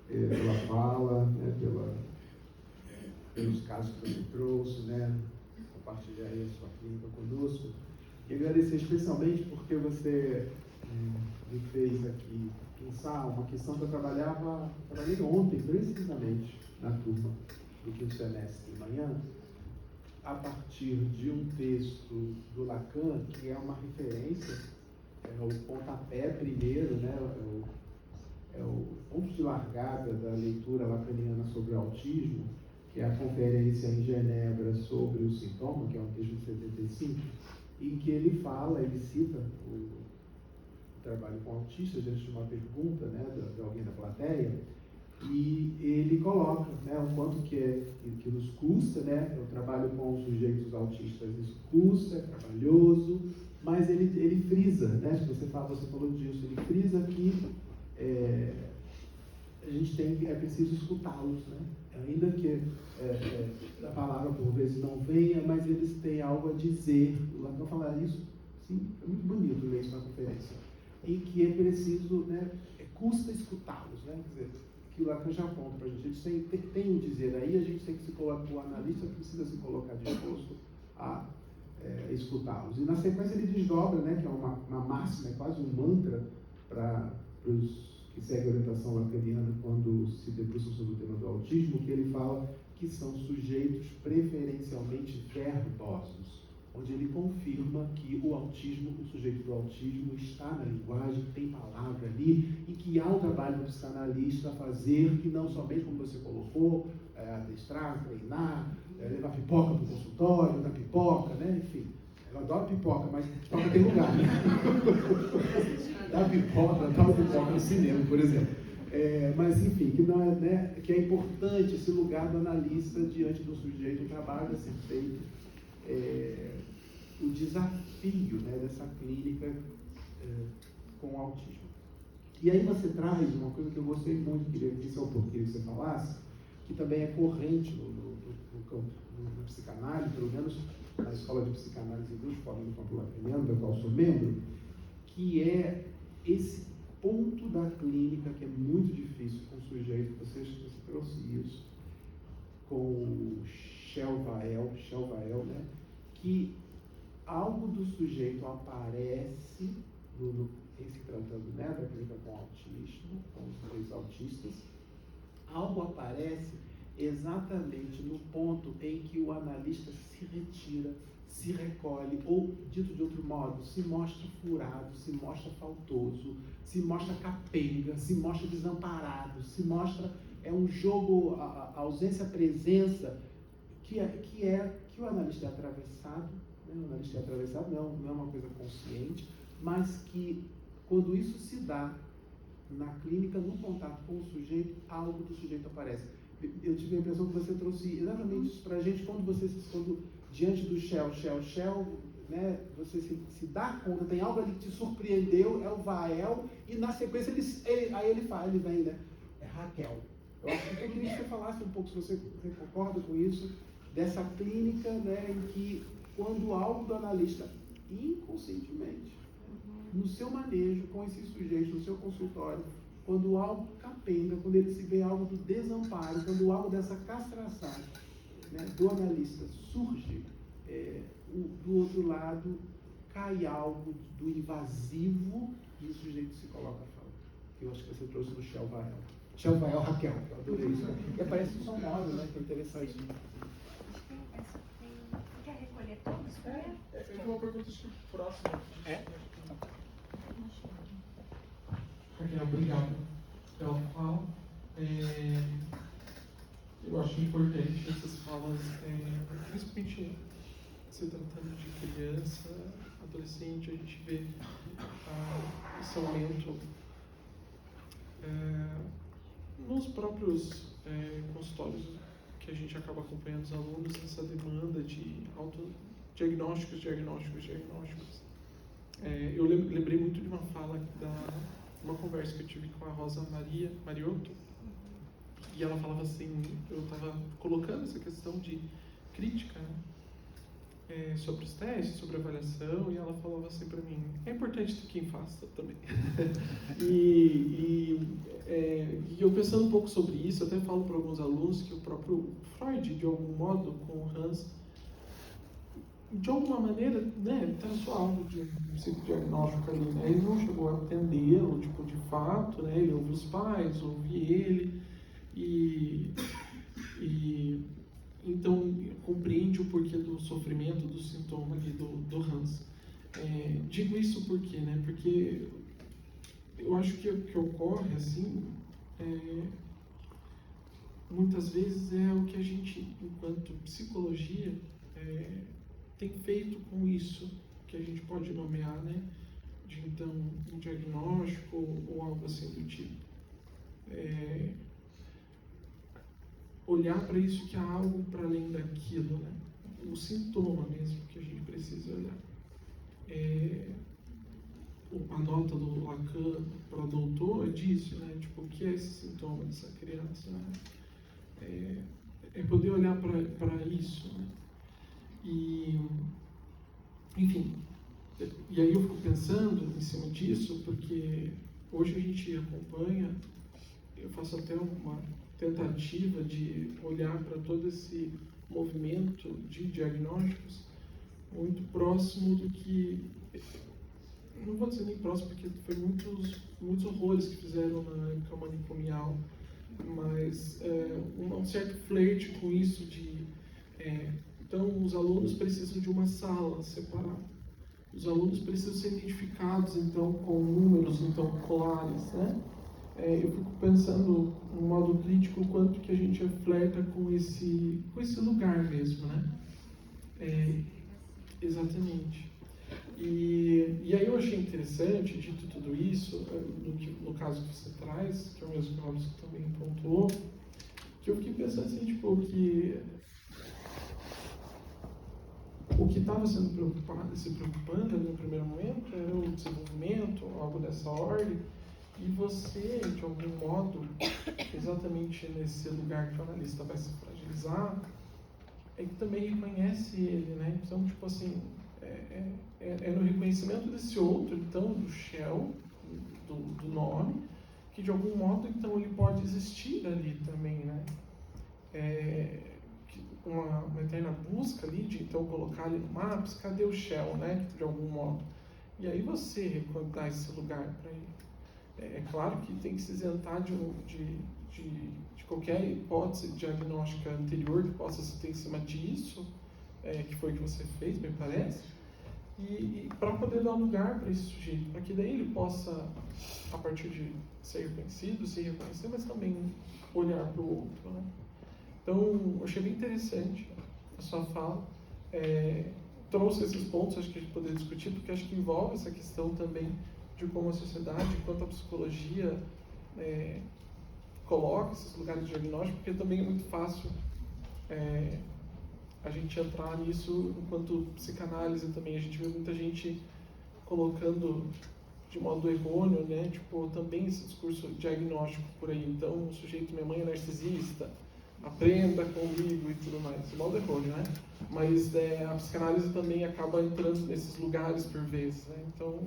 pela fala, né, pelos casos que você trouxe, né, compartilhar aí a sua clínica conosco. E agradecer especialmente porque você me fez aqui pensar uma questão que eu trabalhei ontem, precisamente, na turma do quinto semestre de manhã, a partir de um texto do Lacan, que é uma referência, é o pontapé primeiro, né, é o ponto de largada da leitura lacaniana sobre o autismo, que é a conferência em Genebra sobre o sintoma, que é um texto de 75, em que ele cita o trabalho com autistas diante de uma pergunta, né, de alguém da plateia, e ele coloca, né, o quanto que nos custa, né, eu trabalho com sujeitos autistas, isso custa, é trabalhoso, mas ele frisa, né, você falou disso, ele frisa que a gente é preciso escutá-los, né? Ainda que a palavra por vezes não venha, mas eles têm algo a dizer. O Lacan falar isso, sim, é muito bonito ler isso na conferência, em que é preciso, né, custa escutá-los, né? Quer dizer, que o Lacan já aponta para a gente tem o dizer aí, a gente tem que se colocar, o analista precisa se colocar disposto a escutá-los. E na sequência ele desdobra, né, que é uma máxima, é quase um mantra para os que segue a orientação lacaniana quando se debruçam sobre o tema do autismo, que ele fala que são sujeitos preferencialmente verbosos, onde ele confirma que o sujeito do autismo está na linguagem, tem palavra ali, e que há um trabalho do psicanalista a fazer, que não somente, como você colocou, adestrar, treinar, levar pipoca para o consultório, dar pipoca, né? Enfim, eu adoro pipoca, mas pipoca tem lugar. Dar pipoca no cinema, por exemplo. Mas, enfim, que, não é, né, que é importante esse lugar do analista diante do sujeito, o trabalho a ser feito, o desafio, né, dessa clínica com autismo. E aí você traz uma coisa que eu gostei muito, queria que você falasse, que também é corrente no campo da psicanálise, pelo menos na escola de psicanálise dos Fórum do Campo Lacaniano, da qual sou membro, que é esse ponto da clínica que é muito difícil com o sujeito, você trouxe isso, com o Shelvael, né? Que algo do sujeito aparece, em se tratando, né, da clínica com autismo, com os sujeitos autistas, algo aparece exatamente no ponto em que o analista se retira, se recolhe, ou, dito de outro modo, se mostra furado, se mostra faltoso, se mostra capenga, se mostra desamparado, se mostra... É um jogo, a ausência-presença, que o analista é atravessado, né? O analista é atravessado, não é uma coisa consciente, mas que, quando isso se dá na clínica, no contato com o sujeito, algo do sujeito aparece. Eu tive a impressão que você trouxe exatamente isso para a gente, quando diante do Shell, né, você se dá conta, tem algo ali que te surpreendeu, é o Vael, e na sequência ele vem, né? É Raquel. Eu acho que eu queria que você falasse um pouco, se você concorda com isso, dessa clínica, né, em que, quando algo do analista, inconscientemente, no seu manejo com esses sujeitos, no seu consultório, quando algo capenga, quando ele se vê algo do desamparo, quando algo dessa castração, né, do analista surge, do outro lado cai algo do invasivo e o sujeito se coloca a falar. Que eu acho que você trouxe no Shelvael Raquel, eu adorei isso. E aparece o sonoro, né, que é interessante. Quer recolher todos? É uma pergunta próxima. Raquel, obrigado pela fala. Eu acho importante essas falas, principalmente se tratando de criança, adolescente, a gente vê esse aumento nos próprios consultórios que a gente acaba acompanhando os alunos, essa demanda de autodiagnósticos. Eu lembrei muito de uma fala uma conversa que eu tive com a Rosa Mariotto, e ela falava assim, eu estava colocando essa questão de crítica, né, sobre os testes, sobre a avaliação, e ela falava assim para mim, é importante ter quem faça também. e eu pensando um pouco sobre isso, até falo para alguns alunos que o próprio Freud, de algum modo, com o Hans, de alguma maneira, né, traçou algo de um psicodiagnóstico ali, né? Ele não chegou a atendê-lo, tipo, de fato, né? Ele ouviu os pais, ouvia ele, e então compreende o porquê do sofrimento, do sintoma ali do Hans. Digo isso por quê, né? Porque eu acho que o que ocorre, assim, muitas vezes é o que a gente, enquanto psicologia, tem feito com isso, que a gente pode nomear, né, de então um diagnóstico ou algo assim do tipo. Olhar para isso que há algo para além daquilo, né, o sintoma mesmo que a gente precisa olhar. A nota do Lacan para doutor é disso, né, tipo, o que é esse sintoma dessa criança, né? É poder olhar para isso, né? E, enfim, e aí eu fico pensando em cima disso, porque hoje a gente acompanha, eu faço até uma tentativa de olhar para todo esse movimento de diagnósticos muito próximo do que, não vou dizer nem próximo, porque foi muitos horrores que fizeram na época manicomial, mas um certo flerte com isso de... Então, os alunos precisam de uma sala separada. Os alunos precisam ser identificados, então, com números, então, colares, né? Eu fico pensando, no modo crítico, o quanto que a gente flerta com esse lugar mesmo, né? Exatamente. E aí eu achei interessante, dito tudo isso, no caso que você traz, que é o mesmo que o Robson também pontuou, que eu fiquei pensando assim, tipo, que o que estava se preocupando no primeiro momento era o desenvolvimento, algo dessa ordem, e você, de algum modo, exatamente nesse lugar que o analista vai se fragilizar, é que também reconhece ele, né? Então, tipo assim, no reconhecimento desse outro, então, do Shell, do nome, que de algum modo, então, ele pode existir ali também, né? então colocar ali no Maps, cadê o Shell, né, de algum modo. E aí você recordar esse lugar para ele. É claro que tem que se isentar de qualquer hipótese diagnóstica anterior que possa se ter em cima disso, que foi o que você fez, me parece, e para poder dar lugar para esse sujeito, para que daí ele possa, a partir de ser reconhecido, se reconhecer, mas também olhar para o outro, né? Então, eu achei bem interessante a sua fala, trouxe esses pontos, acho que a gente poderia discutir, porque acho que envolve essa questão também de como a sociedade, quanto a psicologia coloca esses lugares de diagnóstico, porque também é muito fácil a gente entrar nisso enquanto psicanálise também. A gente vê muita gente colocando de modo errôneo, né, tipo, também esse discurso diagnóstico por aí. Então, o sujeito, minha mãe é narcisista, aprenda comigo e tudo mais. De modo errôneo, né? Mas a psicanálise também acaba entrando nesses lugares por vezes, né? Então,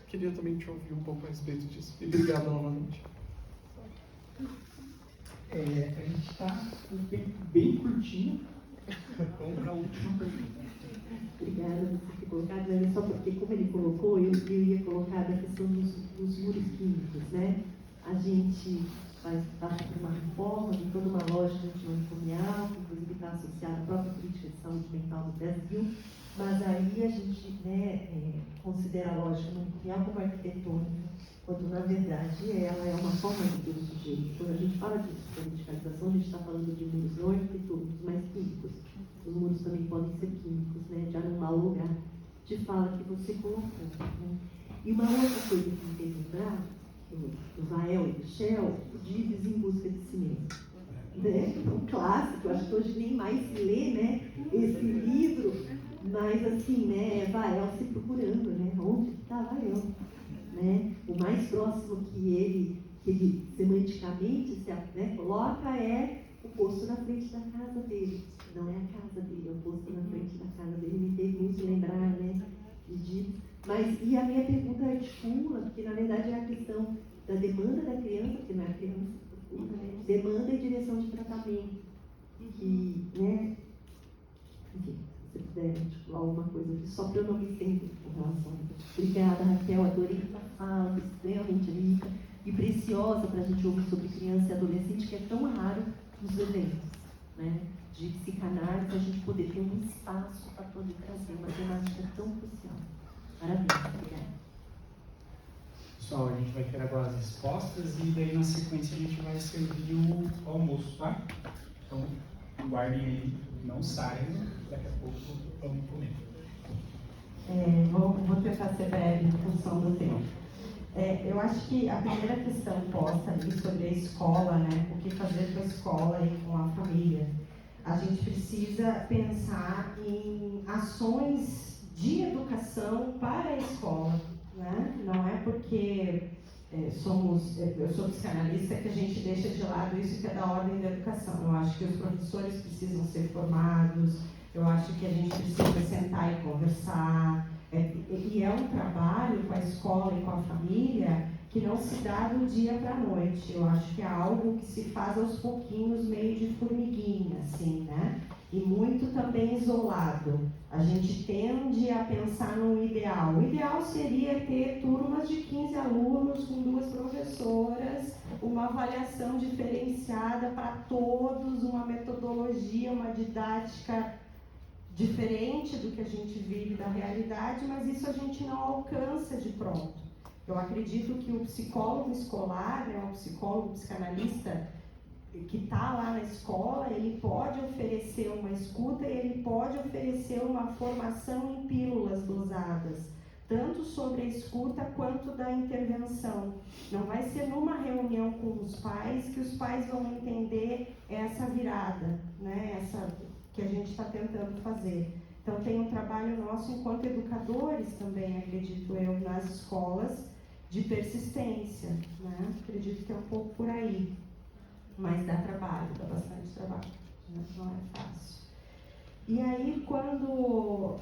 queria também te ouvir um pouco a respeito disso. E obrigado novamente. A gente está com um tempo bem curtinho. Vamos para a última pergunta. Obrigada por ter colocado, mas só porque, como ele colocou, eu ia colocar da questão dos muros químicos, né? A gente passa por uma reforma de toda uma lógica antimanicomial, que inclusive está associada à própria política de saúde mental do Brasil, mas aí a gente considera a lógica manicomial como arquitetônica, quando na verdade ela é uma forma de ter o sujeito. Quando a gente fala de politicalização, a gente está falando de muros não arquitetônicos, mas químicos. Os muros também podem ser químicos, né? Já num mau lugar de fala que você colocou. Né? E uma outra coisa que me fez lembrar, do Vael e do Shell, o Dives em Busca de Si Mesmo. Né? Um clássico, acho que hoje nem mais se lê, né, esse livro, mas assim, né, Vael se procurando, né? Onde está Vael? Né? O mais próximo que ele semanticamente se coloca é o posto na frente da casa dele. Não é a casa dele, é o posto na frente da casa dele. Me fez muito lembrar, né, Mas, e a minha pergunta articula, porque na verdade é a questão da demanda da criança, porque não é a criança, né? Demanda e direção de tratamento. Que, né, enfim, se você puder articular alguma coisa aqui, só para eu não me estender com relação a isso. Obrigada, Raquel, adorei a fala, extremamente rica e preciosa para a gente ouvir sobre criança e adolescente, que é tão raro nos eventos, né, de psicanálise, a gente poder ter um espaço para poder trazer uma temática tão crucial. Parabéns, obrigada. Pessoal, a gente vai ter agora as respostas e daí na sequência a gente vai servir o almoço, tá? Então, guardem aí, não saiam, daqui a pouco vamos comer. Vou tentar ser breve em função do tempo. Eu acho que a primeira questão posta ali sobre a escola, né, o que fazer com a escola e com a família, a gente precisa pensar em ações de educação para a escola, né? Não é porque eu sou psicanalista que a gente deixa de lado isso que é da ordem da educação. Eu acho que os professores precisam ser formados, eu acho que a gente precisa sentar e conversar, e é um trabalho com a escola e com a família que não se dá do dia para a noite. Eu acho que é algo que se faz aos pouquinhos, meio de formiguinha, assim, né? E muito também isolado. A gente tende a pensar num ideal. O ideal seria ter turmas de 15 alunos com 2 professoras, uma avaliação diferenciada para todos, uma metodologia, uma didática diferente do que a gente vive da realidade, mas isso a gente não alcança de pronto. Eu acredito que o psicólogo escolar, né, o psicólogo psicanalista que está lá na escola, ele pode oferecer uma escuta e ele pode oferecer uma formação em pílulas dosadas, tanto sobre a escuta quanto da intervenção. Não vai ser numa reunião com os pais que os pais vão entender essa virada, né, essa que a gente está tentando fazer. Então tem um trabalho nosso enquanto educadores também, acredito eu, nas escolas, de persistência, né? Acredito que é um pouco por aí, mas dá trabalho, dá bastante trabalho, né? Não é fácil. E aí quando o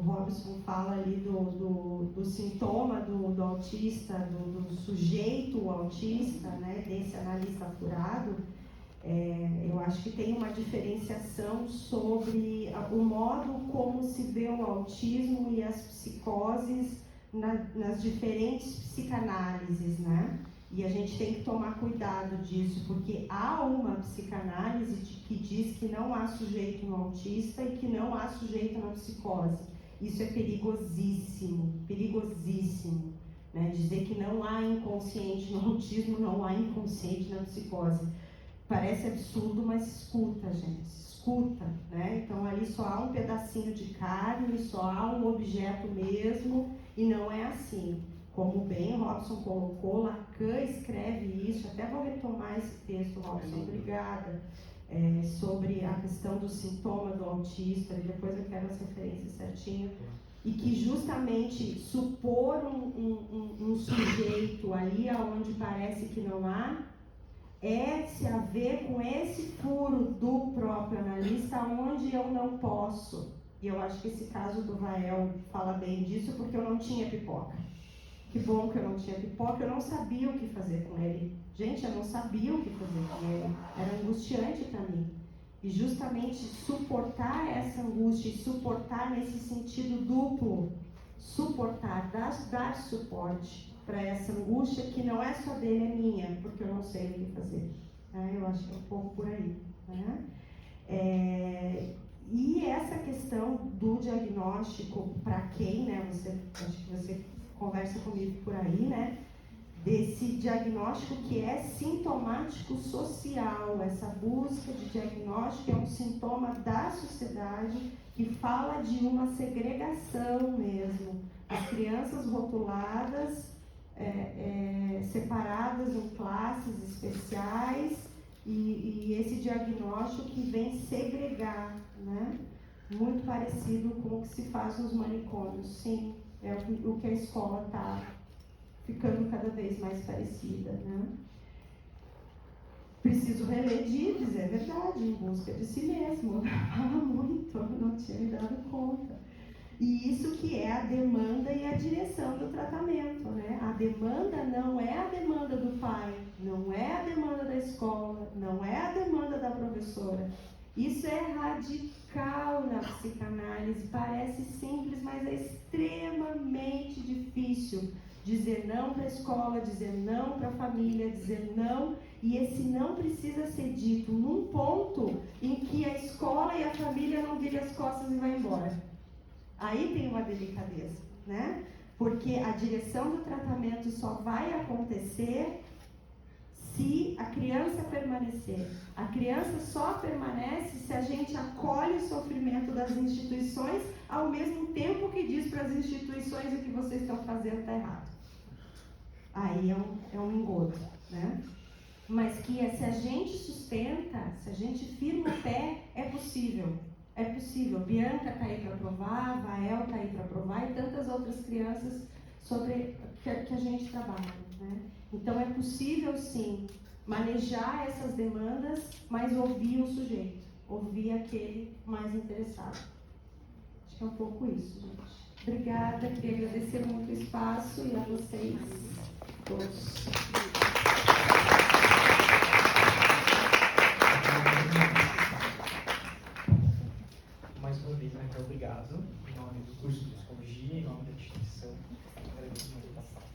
Robson fala ali do sintoma do autista, do sujeito autista, né? Desse analista apurado, eu acho que tem uma diferenciação sobre o modo como se vê o autismo e as psicoses nas diferentes psicanálises, né? E a gente tem que tomar cuidado disso, porque há uma psicanálise que diz que não há sujeito no autista e que não há sujeito na psicose. Isso é perigosíssimo, perigosíssimo. Né? Dizer que não há inconsciente no autismo, não há inconsciente na psicose. Parece absurdo, mas escuta, gente, escuta. Né? Então ali só há um pedacinho de carne, só há um objeto mesmo, e não é assim. Como bem Robson colocou, Lacan escreve isso, até vou retomar esse texto, Robson, obrigada, sobre a questão do sintoma do autista, e depois eu quero as referências certinho, e que justamente supor um sujeito ali onde parece que não há, é se haver com esse furo do próprio analista onde eu não posso. E eu acho que esse caso do Rael fala bem disso, porque eu não tinha pipoca. Que bom que eu não tinha pipoca, eu não sabia o que fazer com ele. Gente, eu não sabia o que fazer com ele. Era angustiante para mim. E justamente suportar essa angústia e suportar nesse sentido duplo, suportar, dar suporte para essa angústia que não é só dele, é minha, porque eu não sei o que fazer. Eu acho que é um pouco por aí. Né? E essa questão do diagnóstico, para quem, né? Acho que você conversa comigo por aí, né? Desse diagnóstico que é sintomático social, essa busca de diagnóstico é um sintoma da sociedade que fala de uma segregação mesmo. As crianças rotuladas, separadas em classes especiais e esse diagnóstico que vem segregar, né? Muito parecido com o que se faz nos manicômios, sim. É o que a escola está ficando cada vez mais parecida, né? Preciso reler Dives, é verdade, Em Busca de Si Mesmo. Fala muito, não tinha me dado conta. E isso que é a demanda e a direção do tratamento, né? A demanda não é a demanda do pai, não é a demanda da escola, não é a demanda da professora. Isso é radical na psicanálise, parece simples, mas é extremamente difícil. Dizer não para a escola, dizer não para a família, dizer não, e esse não precisa ser dito num ponto em que a escola e a família não viram as costas e vai embora. Aí tem uma delicadeza, né? Porque a direção do tratamento só vai acontecer se a criança permanecer. A criança só permanece se a gente acolhe o sofrimento das instituições, ao mesmo tempo que diz para as instituições o que vocês estão fazendo está errado. Aí é um engodo, né? Mas que se a gente sustenta, se a gente firma o pé, é possível. É possível. Bianca está aí para provar, Vael está aí para provar e tantas outras crianças que a gente trabalha, né? Então é possível sim manejar essas demandas, mas ouvir o sujeito, ouvir aquele mais interessado. Acho que é um pouco isso, gente. Obrigada, queria agradecer muito o espaço e a vocês todos. Mais uma vez, Raquel, obrigado. Em nome do curso de psicologia, em nome da instituição, agradeço muito a sala.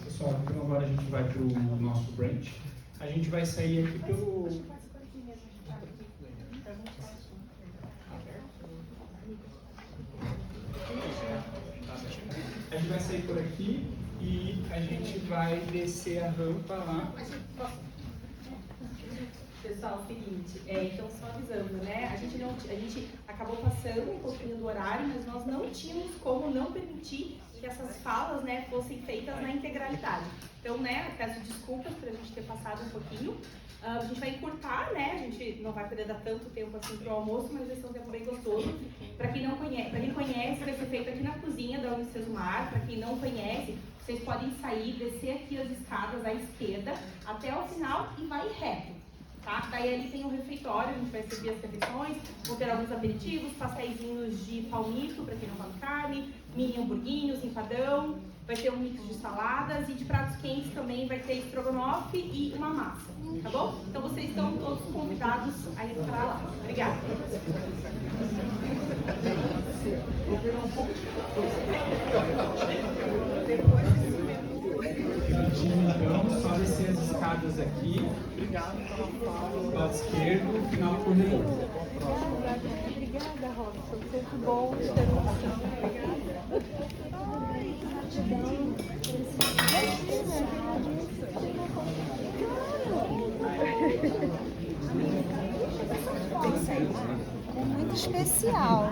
Pessoal, então agora a gente vai para o nosso branch. A gente vai sair aqui pelo... A gente vai sair por aqui e a gente vai descer a rampa lá. Pessoal, é o seguinte, então só avisando, né? A gente acabou passando um pouquinho do horário, mas nós não tínhamos como não permitir que essas falas, né, fossem feitas na integralidade. Então, né, peço desculpas por a gente ter passado um pouquinho. A gente vai encurtar, né? A gente não vai poder dar tanto tempo assim para o almoço, mas vai ser um tempo bem gostoso. Para quem não conhece, para quem conhece, vai ser feito aqui na cozinha da Unicesumar. Para quem não conhece, vocês podem sair, descer aqui as escadas à esquerda até o final e vai reto. Tá? Daí ali tem um refeitório, a gente vai servir as refeições, vão ter alguns aperitivos, pastéisinhos de palmito para quem não come carne, mini hamburguinhos, empadão, vai ter um mix de saladas e de pratos quentes também vai ter estrogonofe e uma massa, tá bom? Então vocês estão todos convidados a ir para lá. Obrigada. Então, só descer as escadas aqui. Obrigado pela fala. Lado esquerdo, final do corredor. Obrigada, Robson. Sempre bom ter é muito especial.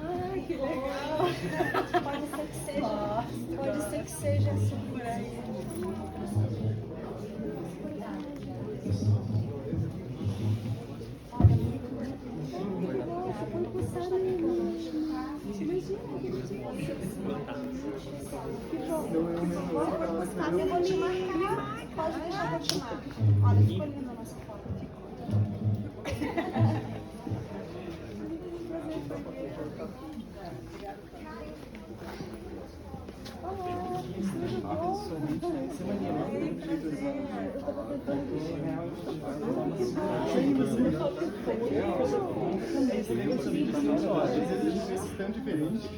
Ai, que legal! Pode ser que seja assim por aí. Eu vou me marcar. Pode deixar eu te marcar. Olha, ficou linda a nossa foto. Tão diferente.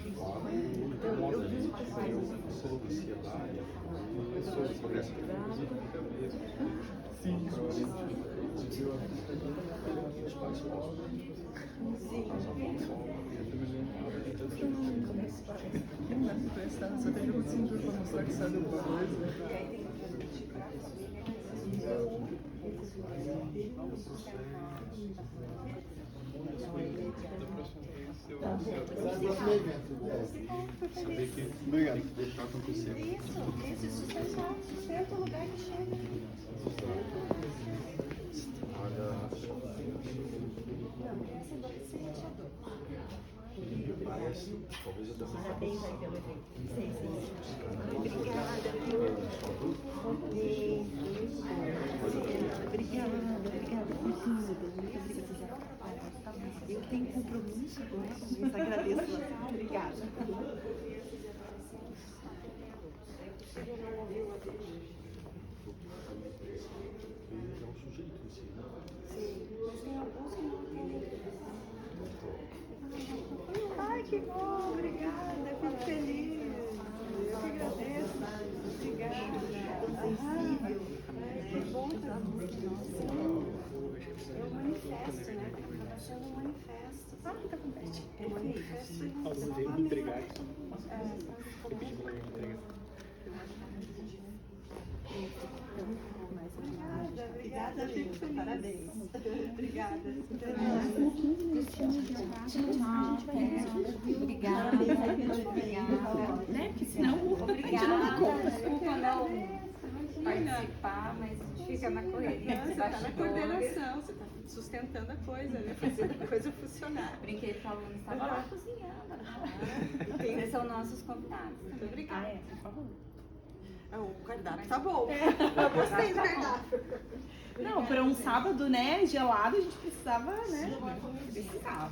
Você tem que cintura para mostrar que sabe alguma coisa. Obrigado. Deixar acontecer. Esse sustenta o lugar que chega. Parabéns aí pelo evento. Obrigada, viu? Obrigada por tudo. Eu tenho compromisso agora, mas agradeço. Obrigada. Ai, que bom, obrigada, fico feliz. Eu que agradeço. Obrigada. Que bom que é um manifesto, né? Está sendo um manifesto. Ah, que tá com pet. É um manifesto. Vou entregar aqui. Eu pedi para entregar. Obrigada, fico feliz. Parabéns. Obrigada. Obrigada. Né? Porque senão a gente não dá conta. Desculpa não participar, mas a gente fica na correria. Você está na coordenação, você está sustentando a coisa, né? Fazendo a coisa funcionar. Brinquei que o aluno estava lá cozinhando. Eles são nossos convidados. Muito obrigada. Por favor. O cardápio tá bom. Eu gostei do cardápio. Não, para um sábado, né, gelado, a gente precisava, né? Precisava.